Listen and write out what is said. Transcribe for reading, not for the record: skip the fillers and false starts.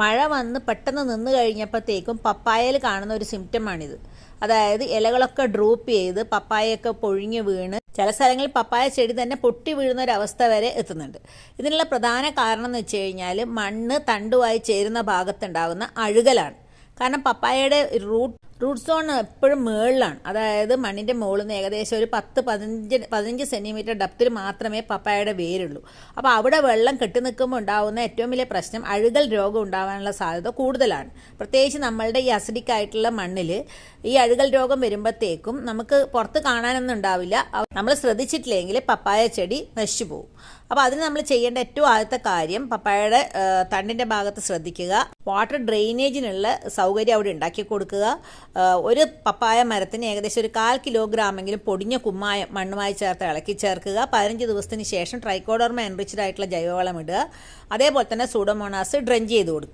മഴ വന്ന് പെട്ടെന്ന് നിന്ന് കഴിഞ്ഞപ്പോഴത്തേക്കും പപ്പായയിൽ കാണുന്ന ഒരു സിംറ്റമാണിത്. അതായത് ഇലകളൊക്കെ ഡ്രൂപ്പ് ചെയ്ത് പപ്പായയൊക്കെ പൊഴിഞ്ഞ് വീണ് ചില സ്ഥലങ്ങളിൽ പപ്പായ ചെടി തന്നെ പൊട്ടി വീഴുന്ന ഒരു അവസ്ഥ വരെ എത്തുന്നുണ്ട്. ഇതിനുള്ള പ്രധാന കാരണം എന്ന് വെച്ച് കഴിഞ്ഞാൽ മണ്ണ് തണ്ടുമായി ചേരുന്ന ഭാഗത്തുണ്ടാകുന്ന അഴുകലാണ്. കാരണം പപ്പായയുടെ റൂട്ട് സോൺ എപ്പോഴും മുകളിലാണ്. അതായത് മണ്ണിൻ്റെ മുകളിൽ നിന്ന് ഏകദേശം ഒരു 10-15 സെൻറ്റിമീറ്റർ ഡെപ്തിൽ മാത്രമേ പപ്പായയുടെ വേരുള്ളൂ. അപ്പോൾ അവിടെ വെള്ളം കെട്ടി നിൽക്കുമ്പോൾ ഉണ്ടാകുന്ന ഏറ്റവും വലിയ പ്രശ്നം അഴുകൽ രോഗം ഉണ്ടാകാനുള്ള സാധ്യത കൂടുതലാണ്. പ്രത്യേകിച്ച് നമ്മളുടെ ഈ അസിഡിക് ആയിട്ടുള്ള മണ്ണിൽ ഈ അഴുകൽ രോഗം വരുമ്പോഴത്തേക്കും നമുക്ക് പുറത്ത് കാണാനൊന്നും ഉണ്ടാവില്ല. നമ്മൾ ശ്രദ്ധിച്ചിട്ടില്ലെങ്കിൽ പപ്പായ ചെടി നശിച്ചു പോകും. അപ്പോൾ അതിന് നമ്മൾ ചെയ്യേണ്ട ഏറ്റവും ആദ്യത്തെ കാര്യം പപ്പായയുടെ തണ്ടിൻ്റെ ഭാഗത്ത് ശ്രദ്ധിക്കുക. വാട്ടർ ഡ്രെയിനേജിനുള്ള സൗകര്യം അവിടെ ഉണ്ടാക്കി കൊടുക്കുക. ഒരു പപ്പായ മരത്തിന് ഏകദേശം ഒരു 1/4 കിലോഗ്രാമെങ്കിലും പൊടിഞ്ഞ കുമ്മായം മണ്ണുമായി ചേർത്ത് ഇളക്കി ചേർക്കുക. 15 ദിവസത്തിന് ശേഷം ട്രൈക്കോഡർമ എൻറിച്ച്ഡ് ആയിട്ടുള്ള ജൈവവളം ഇടുക. അതേപോലെ തന്നെ സൂഡോമോണാസ് ഡ്രെഞ്ച് ചെയ്ത് കൊടുക്കുക.